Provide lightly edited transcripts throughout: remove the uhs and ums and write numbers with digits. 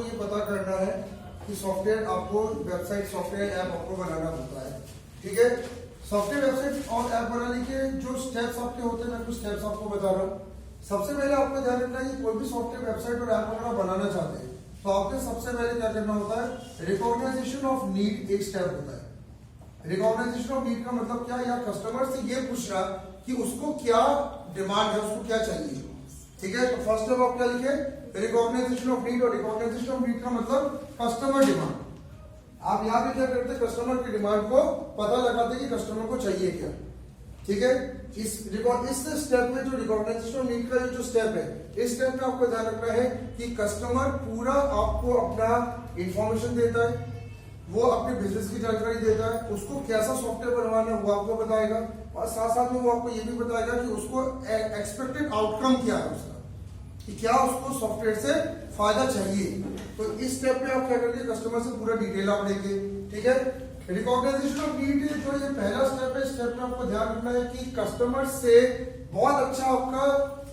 आपको ये पता करना है कि सॉफ्टवेयर आपको वेबसाइट सॉफ्टवेयर ऐप आपको बनाना होता है। ठीक है, सॉफ्टवेयर वेबसाइट और ऐप बनाने के जो स्टेप्स आपके होते हैं मैं कुछ स्टेप्स आपको बता रहा हूँ। सबसे पहले आपको ध्यान रखना है कि कोई भी सॉफ्टवेयर वेबसाइट और ऐप अगर आप बनाना चाहते हैं तो आपको सबसे पहले क्या करना होता है, रिकॉग्नाइजेशन ऑफ नीड एक स्टेप होता है। रिकॉग्नाइजेशन ऑफ नीड का मतलब क्या, या कस्टमर से ये पूछना कि उसको क्या डिमांड है, उसको क्या चाहिए। ठीक है, तो फर्स्ट स्टेप आप क्या लिखे, रिकॉग्नाइजेशन ऑफ नीड। और रिकॉग्नाइजेशन ऑफ नीड का मतलब कस्टमर डिमांड। आप यहाँ पे क्या करते हैं, कस्टमर की डिमांड को पता लगाते कि कस्टमर को चाहिए क्या। ठीक है, इस स्टेप में जो रिकॉग्नाइजेशन ऑफ नीड का जो स्टेप है, इस स्टेप में आपको ध्यान रखना है कि कस्टमर पूरा आपको अपना इंफॉर्मेशन देता है, वो अपने बिजनेस की जानकारी देता है, उसको कैसा सॉफ्टवेयर बनवाना है वो आपको बताएगा, और साथ साथ में वो आपको ये भी बताएगा कि उसको एक्सपेक्टेड आउटकम क्या है उसका, कि क्या उसको सॉफ्टवेयर से फायदा चाहिए। तो इस स्टेप में आप क्या करेंगे, कस्टमर से पूरा डिटेल आप लेंगे। ठीक है, रिकॉग्नाइजेशन ऑफ नीड जो ये पहला स्टेप है, स्टेप में आपको ध्यान रखना है कि कस्टमर से बहुत अच्छा आपका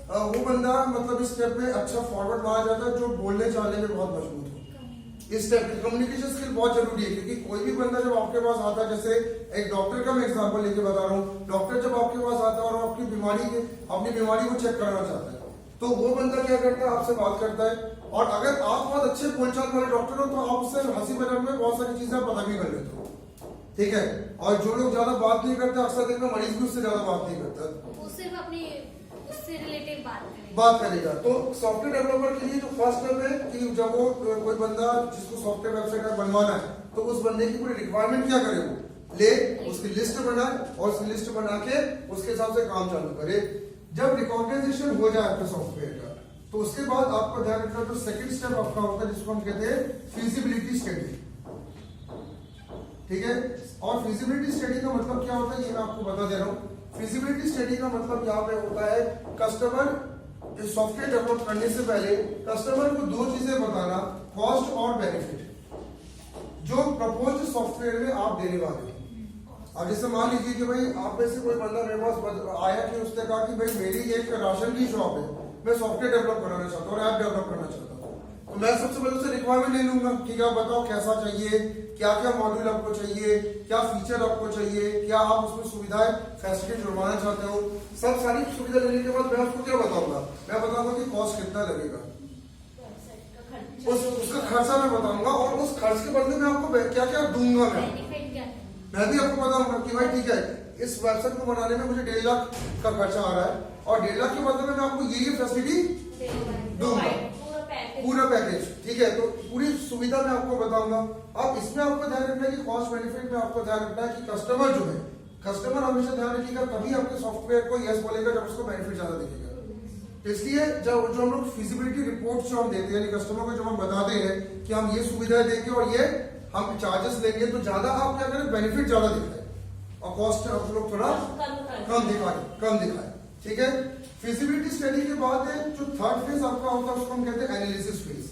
वो बंदा, मतलब इस स्टेप में अच्छा फॉरवर्ड मारा जाता है जो बोलने चालने में बहुत मजबूत हो। इस स्टेप में कम्युनिकेशन स्किल बहुत जरूरी है, क्योंकि कोई भी बंदा जब आपके पास आता है, जैसे एक डॉक्टर का मैं एग्जांपल लेके बता रहा हूँ, डॉक्टर जब आपके पास आता है और आपकी बीमारी को चेक करना चाहता है तो वो बंदा क्या करता है, आपसे बात करता है, और अगर आप बहुत अच्छे बोलचाल वाले डॉक्टर हो तो आप उससे हंसी मजाक में बहुत सारी चीजें पता भी कर लेते हो। ठीक है, और जो लोग ज्यादा बात नहीं करते, अक्सर देखना मरीज भी उससे ज्यादा बात नहीं करता, वो सिर्फ अपनी उससे रिलेटेड बात करेगा। तो सॉफ्टवेयर डेवलपर के लिए जो फर्स्ट स्टेप है कि जब वो कोई बंदा जिसको सॉफ्टवेयर वेबसाइट बनवाना है तो उस बंदे की पूरी रिक्वायरमेंट क्या करे, वो ले उसकी लिस्ट बनाए और उसकी लिस्ट बना के उसके हिसाब से काम चालू करे। जब रिकॉग्नाइजेशन हो जाए आपके सॉफ्टवेयर का तो उसके बाद आपको ध्यान रखना, जो सेकंड स्टेप आपका होता है जिसको हम कहते हैं फीजिबिलिटी स्टडी। ठीक है, और फिजिबिलिटी स्टडी का मतलब क्या होता है ये मैं आपको बता दे रहा हूँ। फिजिबिलिटी स्टडी का मतलब यहाँ पे होता है कस्टमर सॉफ्टवेयर डेवलप करने से पहले कस्टमर को दो चीजें बताना, कॉस्ट और बेनिफिट जो प्रपोज्ड सॉफ्टवेयर में आप देने वाले हैं। अब जैसे मान लीजिए कि भाई आप में से कोई बंदा मेरे पास आया कि उसने कहा कि भाई मेरी एक राशन की शॉप है, मैं सॉफ्टवेयर डेवलप कराना चाहता हूँ और ऐप डेवलप करना चाहता हूँ, तो मैं सबसे पहले उससे रिक्वायरमेंट ले लूंगा कि क्या बताओ कैसा चाहिए, क्या क्या मॉड्यूल आपको चाहिए, क्या फीचर आपको चाहिए, क्या आप उसमें सुविधाएं फैसिलिटी जुड़वाना चाहते हो। सब सारी सुविधा लेने के बाद मैं आपको क्या बताऊंगा, मैं बताऊंगा कि कॉस्ट कितना लगेगा, उसका खर्चा मैं बताऊंगा, और उस खर्च के बदले में आपको क्या क्या दूंगा। मैं भी आपको बताऊंगा कि भाई ठीक है इस वेबसाइट को बनाने में मुझे 1.5 लाख का खर्चा आ रहा है और 1.5 लाख के बदले में मैं आपको ये फैसिलिटी दूंगा, पूरा पैकेज। ठीक है, तो पूरी सुविधा मैं आपको बताऊंगा। अब इसमें आपको ध्यान रखना है कि कॉस्ट बेनिफिट में आपको ध्यान रखना है कि कस्टमर जो है, कस्टमर हमेशा ध्यान रखिएगा तभी आपके सॉफ्टवेयर को यस बोलेगा जब उसको बेनिफिट ज्यादा दिखेगा। तो इसलिए जब जो हम लोग फिजिबिलिटी रिपोर्ट जो हम देते हैं यानी कस्टमर को जब हम बताते हैं कि हम ये सुविधाएं देंगे और ये हम चार्जेस लेंगे तो ज्यादा आप क्या करें, बेनिफिट ज्यादा दिखाए और कॉस्ट आप लोग थोड़ा कम दिखाए। ठीक है, फिजिबिलिटी स्टडी के बाद है जो थर्ड फेज आपका होता है उसको हम कहते हैं एनालिसिस फेज।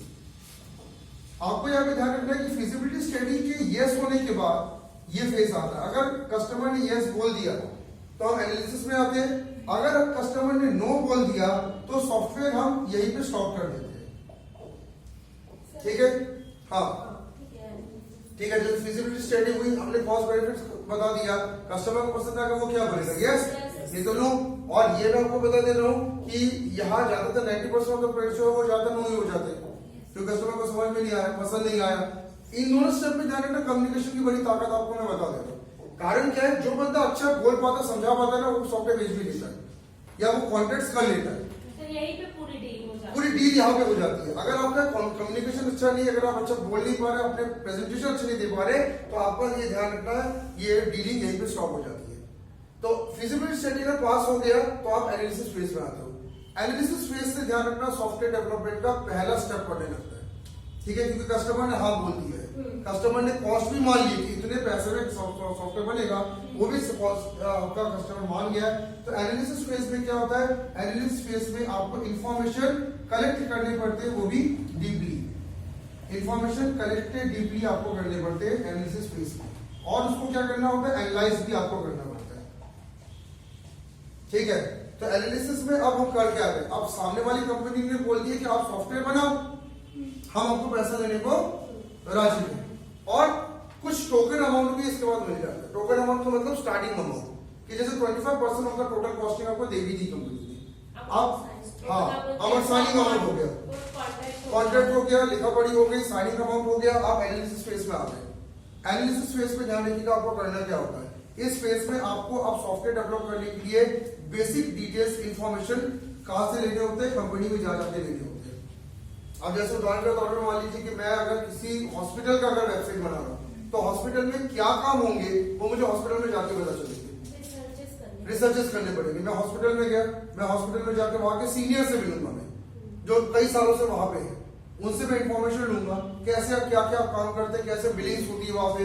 आपको यहाँ पे ध्यान रखना है कि फिजिबिलिटी स्टडी के यस होने के बाद ये फेज आता है। अगर कस्टमर ने यस बोल दिया तो हम एनालिसिस में आते हैं, अगर कस्टमर ने नो बोल दिया तो सॉफ्टवेयर हम यहीं पे स्टॉप कर देते हैं। ठीक है, हाँ ठीक है, जब फिजिबिलिटी स्टडी हुई हमने कॉस्ट बेनिफिट्स बता दिया, कस्टमर को पसंद आएगा वो क्या बोलेगा, यस नहीं तो नो। और ये मैं आपको बता दे रहा हूँ कि यहाँ ज्यादातर 90% ऑफ द प्रोडक्ट्स वो ज्यादा नो ही हो जाते हैं क्योंकि कस्टमर को समझ में नहीं आया, पसंद नहीं आया। इन दोनों स्टेप में ध्यान रखना, कम्युनिकेशन की बड़ी ताकत आपको मैं बता देता हूँ। कारण क्या है, जो बंदा अच्छा बोल पाता समझा पाता है ना वो सॉफ्टवेयर बेच भी लेता है या वो कॉन्ट्रैक्ट कर लेता है, पूरी डील यहाँ पे हो जाती है। अगर आपका कम्युनिकेशन अच्छा नहीं है, अगर आप अच्छा बोल नहीं पा रहे, अपने प्रेजेंटेशन अच्छे नहीं दे पा रहे तो आपका ये ध्यान रखना है ये डीलिंग यहीं पे स्टॉप हो जाती है। तो फिजिबिलिटी स्टडी अगर पास हो गया तो आप एनालिसिस फेज में आते हो। एनालिसिस फेज से ध्यान रखना सॉफ्टवेयर डेवलपमेंट का पहला स्टेप पड़ने लगता है। ठीक है, क्योंकि कस्टमर ने हाँ बोल दिया है, कस्टमर ने कॉस्ट भी मान ली कि इतने पैसे में सॉफ्टवेयर बनेगा, वो भी आपका कस्टमर मान गया है। तो एनालिसिस फेज में क्या होता है, एनालिसिस फेज में आपको इंफॉर्मेशन कलेक्ट करने पड़ते हैं, वो भी डीपली इंफॉर्मेशन कलेक्टेड डीपली आपको करने पड़ते हैं एनालिसिस फेज में, और उसको क्या करना होता है, एनालाइज भी आपको करना पड़ता है। ठीक है, तो एनालिसिस में अब हम कर क्या रहे हैं, अब सामने वाली कंपनी ने बोल दिया कि आप सॉफ्टवेयर बनाओ, हम आपको पैसा देने को राजी हैं। और कुछ टोकन अमाउंट भी इसके बाद मिल जाता है। टोकन अमाउंट का मतलब स्टार्टिंग अमाउंट कि जैसे 25% ऑफ द टोटल कॉस्टिंग आपको दे भी दी कंपनी ने। आप हाँ अमाउंट साइनिंग अमाउंट हो गया, कॉन्ट्रैक्ट हो गया, लिखा पढ़ी हो गई, साइनिंग अमाउंट हो गया, आप एनालिसिस फेज में आ गए। एनालिसिस फेज में ध्यान रखिएगा आपको करना क्या होता है। इस फेज में आपको अब सॉफ्टवेयर डेवलप करने के लिए बेसिक डिटेल्स इंफॉर्मेशन कहां से लेने होते हैं, कंपनी में जा जाके लेने होते हैं। अब जैसे उदाहरण के तौर पर मान लीजिए कि मैं अगर किसी हॉस्पिटल का अगर वेबसाइट बना रहा हूँ तो हॉस्पिटल में क्या काम होंगे वो मुझे हॉस्पिटल में जाके पता चलेंगे, रिसर्चेस करने पड़ेंगे। मैं हॉस्पिटल में गया, मैं हॉस्पिटल में जाकर वहां के सीनियर से मिलूंगा, मैं जो कई सालों से वहां पे है उनसे मैं इंफॉर्मेशन लूंगा कैसे क्या क्या काम करते हैं, कैसे बिलिंग्स होती है वहां पे,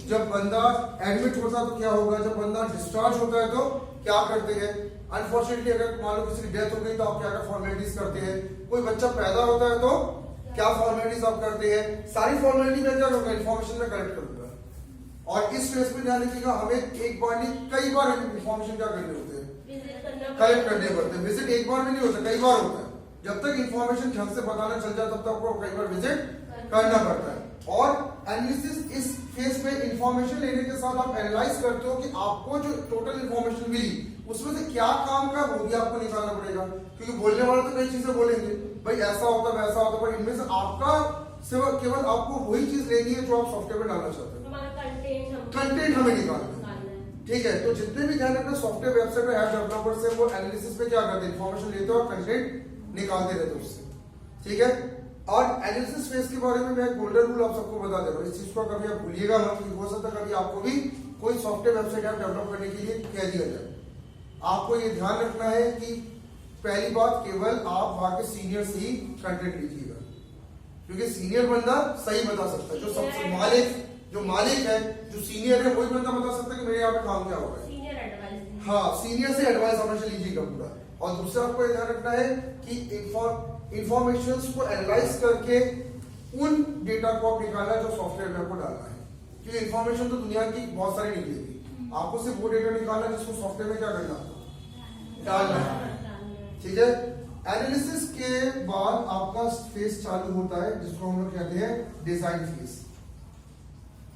जब बंदा एडमिट होता है तो क्या होगा, जब बंदा डिस्चार्ज होता है तो क्या करते हैं, अनफॉर्चुनेटली अगर मान लो किसी की डेथ हो गई तो आप क्या क्या फॉर्मेलिटीज करते हैं, कोई बच्चा पैदा होता है तो क्या फॉर्मेलिटीज आप करते हैं, सारी फॉर्मेलिटी में क्या करूंगा, इन्फॉर्मेशन में कलेक्ट करूंगा। और इस फेज में ध्यान रखिएगा हमें एक बार नहीं कई बार इन्फॉर्मेशन क्या करने होते हैं, कलेक्ट करने पड़ते हैं। विजिट एक बार में नहीं होता, कई बार होता है। जब तक इन्फॉर्मेशन ढंग से बताना चल जाए तब तक आपको कई बार विजिट करना पड़ता है। और एनालिसिस इस फेज में इंफॉर्मेशन लेने के साथ आप एनालाइज करते हो कि आपको जो टोटल इन्फॉर्मेशन मिली उसमें से क्या काम का वो भी आपको निकालना पड़ेगा, क्योंकि बोलने वाले तो कई चीजें बोलेंगे, भाई ऐसा होता वैसा होता, पर इनमें से आपका सिर्फ केवल आपको वही चीज लेनी है जो आप सॉफ्टवेयर में डालना चाहते हो, कंटेंट हमें निकालना है। ठीक है, तो जितने भी ध्यान रखना सॉफ्टवेयर वेबसाइट और ऐप डेवलपर्स है वो एनालिसिस में क्या करते हैं, इन्फॉर्मेशन लेते हैं और कंटेंट निकालते रहते हैं उससे। ठीक है, और एनालिसिस फेज के बारे में मैं एक गोल्डन रूल आप सबको बता दे रहा हूँ, इस चीज को कभी आप भूलिएगा मत कि हो सकता है कभी आपको भी कोई सॉफ्टवेयर वेबसाइट ऐप डेवलप करने के लिए कह दिया जाए। आपको ये ध्यान रखना है कि पहली बात केवल आप वहां के सीनियर से ही कंटेंट लिखिएगा, क्योंकि सीनियर बंदा सही बता सकता है, जो सबसे मालिक है, जो सीनियर है वही बंदा बता सकता है कि मेरे यहाँ पे काम क्या हो रहा है। हाँ, सीनियर से एडवाइस हमेशा लीजिएगा पूरा। और दूसरा आपको ध्यान रखना है कि इंफॉर्मेशन को एनालाइज करके उन डेटा को आप निकालना है जो सॉफ्टवेयर में आपको डालना है, क्योंकि इंफॉर्मेशन तो दुनिया की बहुत सारी निकलेगी, आपको सिर्फ वो डेटा निकालना है जिसको सॉफ्टवेयर में क्या करना डालना है। ठीक है, एनालिसिस के बाद आपका फेज चालू होता है जिसको हम लोग कहते हैं डिजाइन फेज।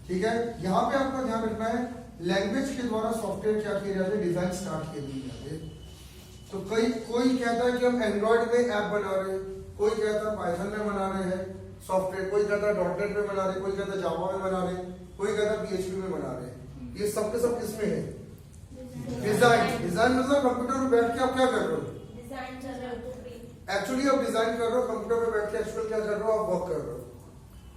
ठीक है, यहाँ पे आपका ध्यान रखना है लैंग्वेज के द्वारा सॉफ्टवेयर क्या किया जाता है, डिजाइन स्टार्ट किए जाते हैं। तो कोई कहता है कि हम एंड्रॉइड में ऐप बना रहे हैं, कोई कहता है पाइथन में बना रहे हैं सॉफ्टवेयर, कोई कहता है डॉटनेट में बना रहे, कोई कहता है जावा में बना रहे, कोई कहता है PHP में बना रहे। ये सब के सब किसमें है, डिजाइन मतलब कंप्यूटर में बैठ के आप क्या कर रहे हो, एक्चुअली आप डिजाइन कर रहे हो, कंप्यूटर में बैठ के एक्चुअल क्या कर रहे हो, आप वर्क कर रहे हो।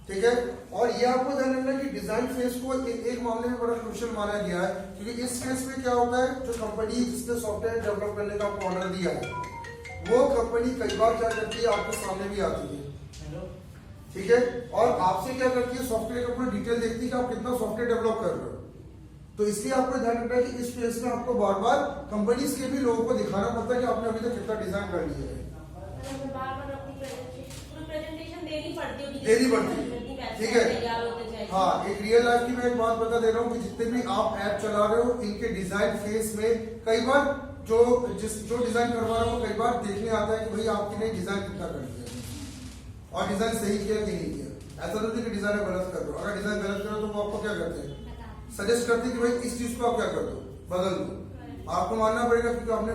ठीक है, और ये आपको ध्यान रखना है कि डिजाइन फेज को एक मामले में बड़ा क्रूशियल माना गया है, क्योंकि इस फेज में क्या होता है, जो कंपनी जिसने सॉफ्टवेयर डेवलप करने का आपको ऑर्डर दिया है वो कंपनी कई बार क्या करती है, आपके सामने भी आती है। ठीक है, और आपसे क्या करती है, सॉफ्टवेयर का पूरा डिटेल देखती है कि आप कितना सॉफ्टवेयर डेवलप कर रहे हो। तो इसलिए आपको ध्यान रखना है कि इस फेज में आपको बार बार कंपनीज के भी लोगों को दिखाना पड़ता है कि आपने अभी तक कितना डिजाइन कर लिया है, देनी पड़ती है। ठीक है, हाँ, एक रियल लाइफ की मैं एक बात बता दे रहा हूँ कि जितने भी आप ऐप चला रहे हो इनके डिजाइन फेज में कई बार जो डिजाइन करवा रहा हो कई बार देखने आता है कि भाई आपकी नई डिजाइन कितना कर दिया और डिजाइन सही किया कि नहीं किया। ऐसा नहीं कि डिजाइन गलत कर दो, अगर डिजाइन गलत करो तो वो आपको क्या करते हैं, सजेस्ट करते हैं कि भाई इस चीज को आप क्या कर दो, बदल दो। आपको मानना पड़ेगा क्योंकि आपने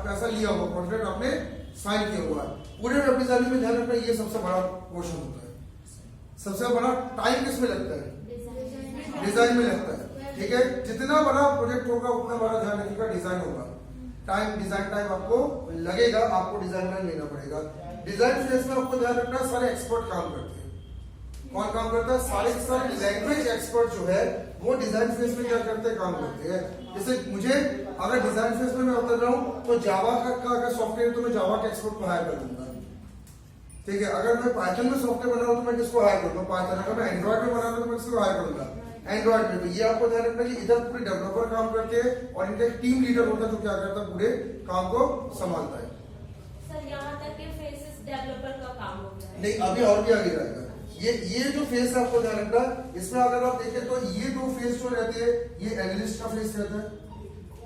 पैसा लिया हुआ, कॉन्ट्रैक्ट आपने साइन किया हुआ है। पूरे वेब डिजाइनिंग में ध्यान रखना ये सबसे बड़ा पोर्शन होता है। सबसे बड़ा टाइम किसमें लगता है, डिजाइन में लगता है। ठीक है, जितना बड़ा प्रोजेक्ट होगा उतना बड़ा ध्यान रखिएगा डिजाइन होगा, डिजाइन टाइम आपको लगेगा, आपको डिजाइन टाइम लेना पड़ेगा। डिजाइन फेज में आपको ध्यान रखना सारे एक्सपर्ट काम करते हैं। कौन काम करता है, सारे लैंग्वेज एक्सपर्ट जो है वो डिजाइन फेज में क्या करते हैं, काम करते हैं। जैसे मुझे अगर डिजाइन फेज में मैं उतर रहा हूँ तो जावा का अगर सॉफ्टवेयर तो मैं जावा के एक्सपर्ट को हायर कर दूंगा। ठीक है, अगर मैं पाइथन में सॉफ्टवेयर बना रहा हूं तो मैं किसको हायर करूंगा, पाइथन। अगर मैं एंड्रॉइड में बना रहा हूं तो मैं किसको हायर करूंगा, एंड्रॉइड में। तो ये आपको ध्यान रखना कि इधर पूरे डेवलपर काम करते हैं और इनका एक टीम लीडर होता है जो क्या करता है, पूरे काम को संभालता है। सर यहाँ तक के फेसेस डेवलपर का काम हो गया है। नहीं, अभी और भी आगे जाएगा। ये जो फेज है आपको ध्यान रखना, इसमें अगर आप देखें तो ये दो फेज जो रहते हैं, ये एनालिस्ट का फेज रहता है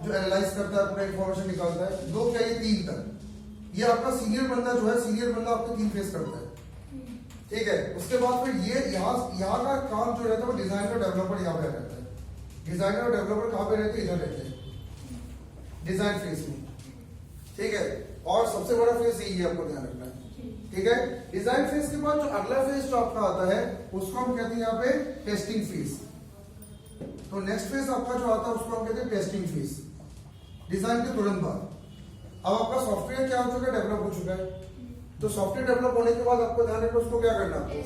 जो एनालाइज करता है, पूरा इंफॉर्मेशन निकालता है। दो क्या, ये तीन तक। ये आपका सीनियर बंदा जो है, सीनियर बंदा आपको तीन फेज करता है। ठीक है। उसके बाद फिर ये यहाँ का काम जो रहता है वो डिजाइनर और डेवलपर यहाँ पे रहता है। डिजाइनर और डेवलपर कहाँ पे रहते हैं? इधर रहते हैं डिजाइन फेज में, ठीक है। और सबसे बड़ा फेज यही है, आपको ध्यान रखना है, ठीक है। डिजाइन फेज के बाद जो अगला फेज जो आपका आता है उसको हम कहते हैं यहाँ पे टेस्टिंग फेज। तो नेक्स्ट फेज आपका जो आता है उसको हम कहते हैं टेस्टिंग फेज, डिजाइन के तुरंत बाद। अब आपका सॉफ्टवेयर क्या हो चुका है? डेवलप हो चुका है। तो सॉफ्टवेयर डेवलप होने के बाद आपको ध्यान रखना उसको क्या करना है?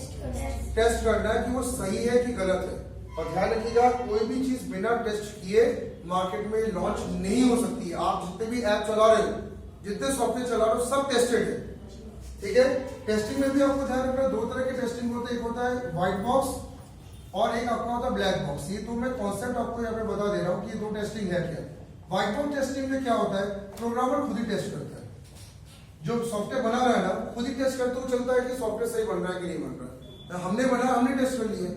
टेस्ट करना है कि वो सही है कि गलत है। और ध्यान रखिएगा कोई भी चीज बिना टेस्ट किए मार्केट में लॉन्च नहीं हो सकती। आप जितने भी ऐप चला रहे हो, जितने सॉफ्टवेयर चला रहे हो, सब टेस्टेड है, ठीक है। टेस्टिंग में भी आपको ध्यान रखना दो तरह के टेस्टिंग होते हैं, एक होता है व्हाइट बॉक्स और एक आपका होता है ब्लैक बॉक्स। ये तो मैं कॉन्सेप्ट आपको यहाँ पे बता दे रहा हूँ कि दो टेस्टिंग है क्या। व्हाइट बॉक्स टेस्टिंग में क्या होता है? प्रोग्रामर खुद ही टेस्ट करता है, जो सॉफ्टवेयर बना रहा है ना खुद ही टेस्ट करते हुए चलता है कि सॉफ्टवेयर सही बन रहा है कि नहीं बन रहा है। हमने बना, हमने टेस्ट कर लिया,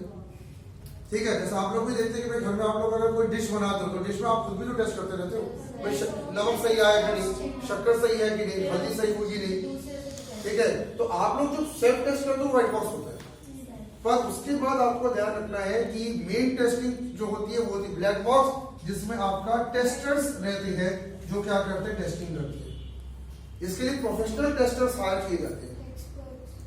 ठीक है। जैसे आप लोग भी देखते हैं कि भाई घर में आप लोग अगर कोई डिश बनाते हो तो डिश में आप खुद भी तो टेस्ट करते रहते हो, भाई नमक सही आया कि नहीं, शक्कर सही है कि नहीं, हल्दी सही होगी नहीं, ठीक है। तो आप लोग जो सेल्फ टेस्ट करते हो व्हाइट बॉक्स होता है। पर उसके बाद आपको ध्यान रखना है कि मेन टेस्टिंग जो होती है वो होती है ब्लैक बॉक्स, जिसमें आपका टेस्टर्स रहते हैं जो क्या करते हैं? टेस्टिंग करते हैं। इसके लिए प्रोफेशनल टेस्टर्स हायर किए जाते हैं,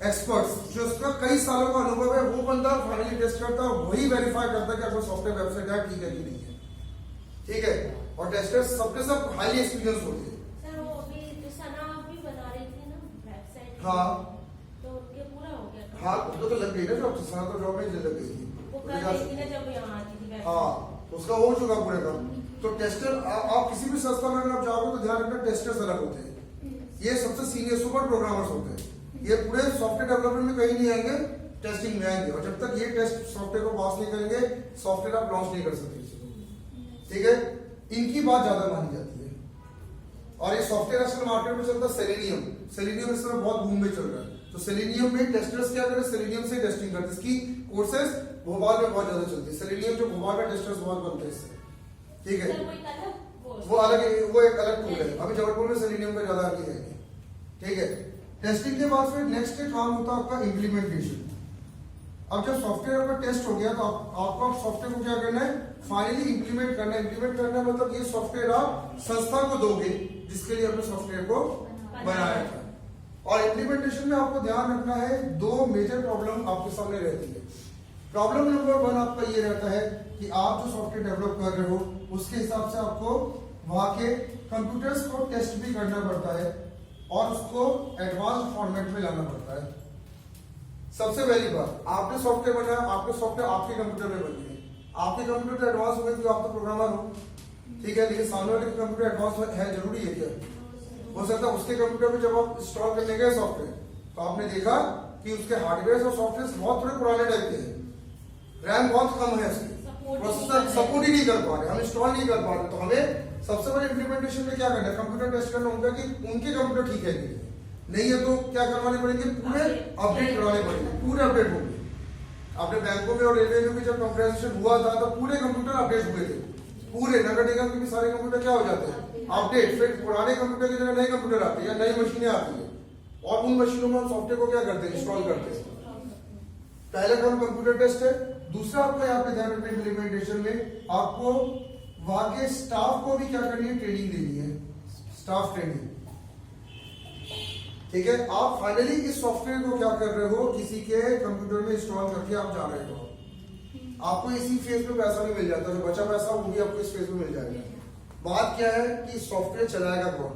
एक्सपर्ट्स, जो उसका कई सालों का अनुभव है। वो बंदा फाइनली टेस्ट करता है और वही वेरीफाई करता है कि आपका सॉफ्टवेयर वेबसाइट है ठीक है कि नहीं है, ठीक है। और टेस्टर्स सबके सब हाईली एक्सपीरियंस होते हैं। सर वो अभी जो सना आप भी बना रही थी ना वेबसाइट, हाँ तो ये पूरा हो गया? हाँ, तो लग गई ना जॉब, सना तो जॉब में लग गई थी, वो कर रही थी ना जब यहाँ आती थी वेबसाइट। हाँ, उसका हो चुका पूरे काम। तो टेस्टर आप किसी भी संस्था में अगर आप जाओगे तो ध्यान रखना टेस्टर्स अलग होते हैं। ये सबसे सीनियर सुपर प्रोग्रामर्स होते हैं। ये पूरे सॉफ्टवेयर डेवलपमेंट में कहीं नहीं आएंगे, टेस्टिंग में आएंगे। और जब तक ये टेस्ट सॉफ्टवेयर को पास नहीं करेंगे सॉफ्टवेयर आप लॉन्च नहीं कर सकते, ठीक है। इनकी बात ज्यादा मानी जाती है। और ये सॉफ्टवेयर आजकल मार्केट में चलता है सेलेनियम। सेलेनियम इस समय बहुत बूम में चल रहा है। तो सेलेनियम में टेस्टर्स क्या करें? सेलेनियम से टेस्टिंग करते हैं। इसकी कोर्सेज भोपाल में बहुत ज्यादा चलती है। सेलेनियम जो भोपाल में टेस्टर्स बहुत बनते हैं इससे, ठीक है। वो अलग, वो एक अलग टूल है। अभी जबलपुर में सेलेनियम का ज्यादा नहीं है, ठीक है। टेस्टिंग के बाद फिर नेक्स्ट काम होता है आपका इम्प्लीमेंटेशन। अब जब सॉफ्टवेयर आपका टेस्ट हो गया तो आपको सॉफ्टवेयर को क्या करना है? फाइनली इंप्लीमेंट करना है। इंप्लीमेंट करना मतलब ये सॉफ्टवेयर आप संस्था को दोगे जिसके लिए आपने सॉफ्टवेयर को बनाया था। और इम्प्लीमेंटेशन में आपको ध्यान रखना है दो मेजर प्रॉब्लम आपके सामने रहती है। प्रॉब्लम नंबर 1 आपका ये रहता है कि आप जो सॉफ्टवेयर डेवलप कर रहे हो उसके हिसाब से आपको वहां के कंप्यूटर्स को टेस्ट भी करना पड़ता है और उसको एडवांस फॉर्मेट में लाना पड़ता है। सबसे पहली बात, आपने सॉफ्टवेयर बनाया, आपके सॉफ्टवेयर आपके कंप्यूटर में बन गए, आपके कंप्यूटर तो एडवांस हो गए क्योंकि आप तो प्रोग्रामर हो, ठीक है। लेकिन सामने वाले कंप्यूटर एडवांस है, जरूरी है क्या? हो सकता है उसके कंप्यूटर में जब आप इंस्टॉल करने गए सॉफ्टवेयर तो आपने देखा कि उसके हार्डवेयर और सॉफ्टवेयर बहुत थोड़े पुराने टाइप के हैं, रैम बहुत कम है उसकी, प्रोसेसर सपोर्ट ही नहीं कर पा रहे, हम इंस्टॉल नहीं कर पा रहे। तो हमें सबसे बड़े इम्प्लीमेंटेशन में क्या करना है? कंप्यूटर टेस्ट करना होगा कि उनके कंप्यूटर ठीक है कि नहीं है। तो क्या करवाने पड़ेंगे? पूरे अपडेट करवाने पड़ेंगे, पूरे अपडेट होंगे। अपने बैंकों में और रेलवे में भी जब कंप्यूटराइजेशन हुआ था तो पूरे कंप्यूटर अपडेट हुए थे, पूरे नगर निगम के भी सारे कंप्यूटर क्या हो जाते हैं? अपडेट। फिर पुराने कंप्यूटर की जगह नए कंप्यूटर आते हैं या नई मशीनें आती है और उन मशीनों में हम सॉफ्टवेयर को क्या करते हैं? इंस्टॉल करते हैं। पहला काम कंप्यूटर टेस्ट है। दूसरा आपका यहाँ पे ध्यान रखना इम्प्लीमेंटेशन में आपको वहां के स्टाफ को भी क्या करनी है? ट्रेनिंग देनी है, स्टाफ ट्रेनिंग, ठीक है। आप फाइनली इस सॉफ्टवेयर को क्या कर रहे हो? किसी के कंप्यूटर में इंस्टॉल करके आप जा रहे हो। आपको इसी फेज में पैसा भी मिल जाता है, जो बचा पैसा वो भी आपको इस फेज में मिल जाएगा। बात क्या है कि सॉफ्टवेयर चलाएगा कौन?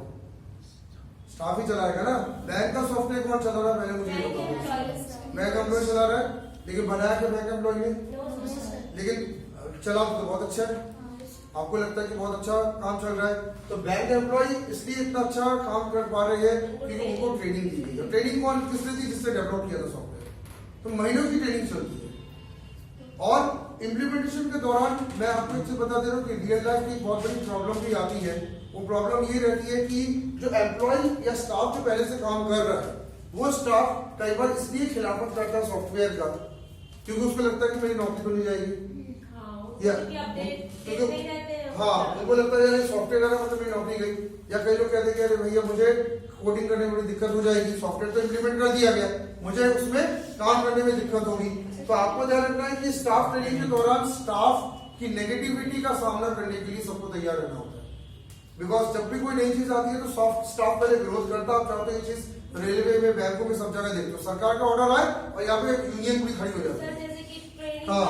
स्टाफ ही चलाएगा ना। बैंक का सॉफ्टवेयर कौन चला रहा है? पहले मुझे बताओ। बैंक एम्प्लॉय चला रहा है, लेकिन बनाया क्या बैंक एम्प्लॉय ने? लेकिन चला तो बहुत अच्छा है, आपको लगता है कि बहुत अच्छा काम चल रहा है। तो बैंक एम्प्लॉय इसलिए इतना अच्छा काम कर पा रहे हैं क्योंकि उनको ट्रेनिंग दी गई है। ट्रेनिंग कौन किसने दी? जिससे डेवलप किया था सॉफ्टवेयर। तो महीनों की ट्रेनिंग चलती है। और इम्प्लीमेंटेशन के दौरान मैं आपको एक चीज बता दे रहा हूँ कि रियल लाइफ की बहुत बड़ी प्रॉब्लम भी आती है। वो प्रॉब्लम ये रहती है कि जो एम्प्लॉय या स्टाफ जो पहले से काम कर रहा है वो स्टाफ कई बार इसलिए खिलाफत करता है सॉफ्टवेयर का क्योंकि उसको लगता है कि मेरी नौकरी तो नहीं जाएगी, या क्योंकि अपडेट क्योंकि नहीं रहते हैं। हाँ उनको लगता है यार सॉफ्टवेयर आना मतलब मेरी नौकरी गई, या कई लोग कहते हैं कि अरे भैया मुझे कोडिंग करने में बड़ी दिक्कत हो जाएगी, सॉफ्टवेयर तो इम्प्लीमेंट कर दिया गया, मुझे उसमें काम करने में दिक्कत होगी। तो आपको ध्यान रखना है कि स्टाफ ट्रेनिंग के दौरान स्टाफ की नेगेटिविटी का सामना करने के लिए सबको तैयार रहना होता है। बिकॉज जब भी कोई नई चीज आती है तो स्टाफ पहले विरोध करता है। आप चाहते हैं ये चीज रेलवे में, बैंकों में, सब जगह देखते हो सरकार का ऑर्डर आए और यहाँ पे यूनियन पूरी खड़ी हो जाती सर है। जैसे कि ट्रेनिंग हाँ।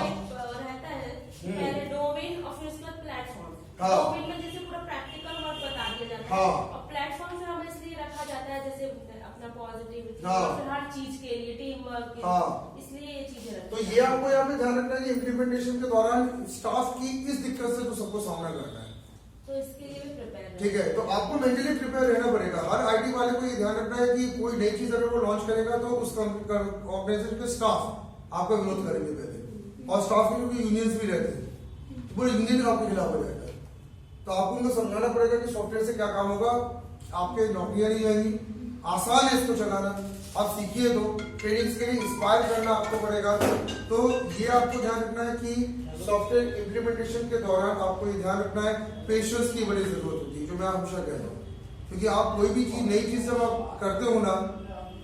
रहता है पहले डोमेन और फिर उसके बाद प्लेटफॉर्म। हाँ। डोमेन में जैसे पूरा प्रैक्टिकल वर्क बता दिया जाता है, हाँ। और प्लेटफॉर्म से हमें इसलिए रखा जाता है जैसे अपना पॉजिटिविटी हाँ। और फिर हर चीज के लिए टीम वर्क के हाँ। इसलिए ये चीजें रहती तो हैं। ये आपको यहाँ पे ध्यान रखना है कि इम्प्लीमेंटेशन के दौरान स्टाफ की इस दिक्कत से तो सबको सामना करना है। तो इसके लिए भी प्रिपेयर ठीक है, तो आपको मेंटली प्रिपेयर रहना पड़ेगा। हर आईटी वाले को ये ध्यान रखना है कि कोई नई चीज अगर वो लॉन्च करेगा तो उस ऑर्गेनाइजेशन के स्टाफ आपका विरोध करेंगे पहले, और स्टाफ में क्योंकि यूनियंस भी रहते हैं तो पूरे यूनियन आपके खिलाफ हो जाएगा। तो आपको उनको समझाना पड़ेगा कि सॉफ्टवेयर से क्या काम होगा, आपके नौकरियां नहीं जाएंगी, आसान है इसको चलाना, आप सीखिए। तो ट्रेनिंग्स के लिए इंस्पायर करना आपको पड़ेगा। तो ये आपको ध्यान रखना है कि सॉफ्टवेयर इम्प्लीमेंटेशन के दौरान आपको ये ध्यान रखना है पेशेंस की बड़ी जरूरत होती है, जो मैं हमेशा कहता हूँ। क्योंकि आप कोई भी चीज, नई चीज जब आप करते हो ना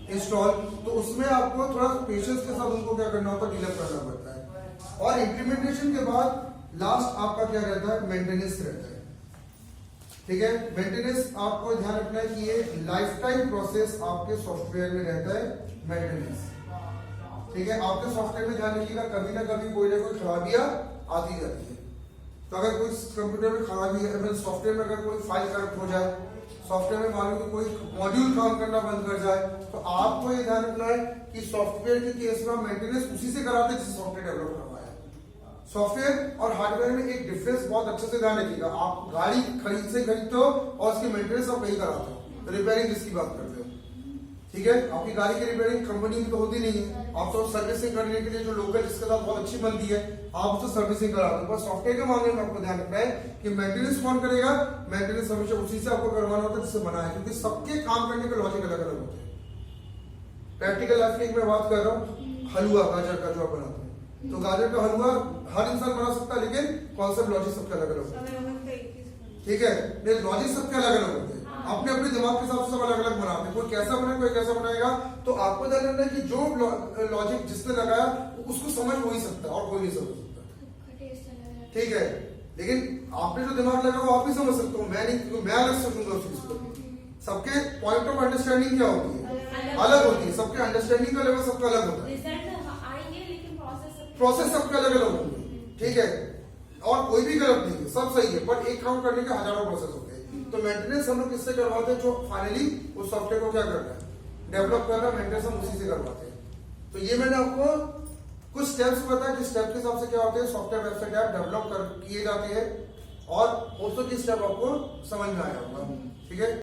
इंस्टॉल, तो उसमें आपको थोड़ा पेशेंस के साथ उनको क्या करना होता है, डील करना पड़ता है। और इम्प्लीमेंटेशन के बाद लास्ट आपका क्या रहता है, मेंटेनेंस रहता है। ठीक है, मेंटेनेंस आपको ध्यान रखना है कि ये लाइफ टाइम प्रोसेस आपके सॉफ्टवेयर में रहता है, मेंटेनेंस। ठीक है, आपके सॉफ्टवेयर में ध्यान रखिएगा कभी ना कभी कोई ना कोई खराबियां आती जाती है। तो अगर कोई कंप्यूटर में खराबी है, सॉफ्टवेयर में अगर कोई फाइल करप्ट हो जाए, सॉफ्टवेयर में मान लो कि कोई मॉड्यूल काम करना बंद कर जाए, तो आपको ये ध्यान रखना है कि सॉफ्टवेयर के केस में मेंटेनेंस उसी से कराते हैं जिससे सॉफ्टवेयर डेवलप करवाया है। सॉफ्टवेयर और हार्डवेयर में एक डिफरेंस बहुत अच्छे से ध्यान रखिएगा। आप गाड़ी खरीदते हो और उसकी मेंटेनेंस आप कहीं कराते हो, रिपेयरिंग जिसकी बात करते हो। ठीक है, आपकी गाड़ी की रिपेयरिंग कंपनी में तो होती नहीं है, आप तो सर्विसिंग करने के लिए जो लोकल जिसके साथ बहुत अच्छी बनती है आप उससे सर्विसिंग कराते हो। बस सॉफ्टवेयर के मामले में आपको ध्यान रखना है कि मेंटेनेंस कौन करेगा, मेंटेनेंस हमेशा उसी से आपको करवाना होता है जिससे बना है, क्योंकि सबके काम करने के लॉजिक अलग अलग होते हैं। प्रैक्टिकल लाइफ की मैं बात कर रहा हूँ, हलवा गाजर का जो आप बनाते हैं, तो गाजर का हलवा हर इंसान बना सकता है, लेकिन कॉन्सेप्ट लॉजिक सबके अलग अलग होते हैं। ठीक है, लॉजिक सबके अलग अलग होते हैं, अपने अपने दिमाग के हिसाब से सब अलग अलग बनाते हैं। कोई कैसा बनाए, कोई कैसा बनाएगा। तो आपको ध्यान रखना है कि जो लॉजिक जिसने लगाया उसको समझ हो ही सकता है और कोई नहीं समझ सकता। ठीक है, लेकिन आपने जो दिमाग लगा वो आप ही समझ सकते हो, मैं नहीं, क्योंकि मैं अलग समझूंगा उस चीज को। सबके पॉइंट ऑफ अंडरस्टैंडिंग क्या होती है, अलग होती है। सबके अंडरस्टैंडिंग का लेवल सबका अलग होता है, रिजल्ट आएंगे लेकिन प्रोसेस सबके अलग अलग होंगे। ठीक है, और कोई भी गलत नहीं है, सब सही है, पर एक काम करने के हजारों प्रोसेस होते हैं। तो मेंटेनेंस हम लोग किससे करवाते हैं, जो फाइनली उस सॉफ्टवेयर को क्या करना है, डेवलप करना, मेंटेनेंस हम उसी से करवाते हैं। तो ये मैंने आपको कुछ स्टेप्स बताया कि स्टेप के हिसाब से क्या होते हैं, सॉफ्टवेयर वेबसाइट ऐप डेवलप किए जाते हैं, और उसको की स्टेप आपको समझ में आया होगा। ठीक है।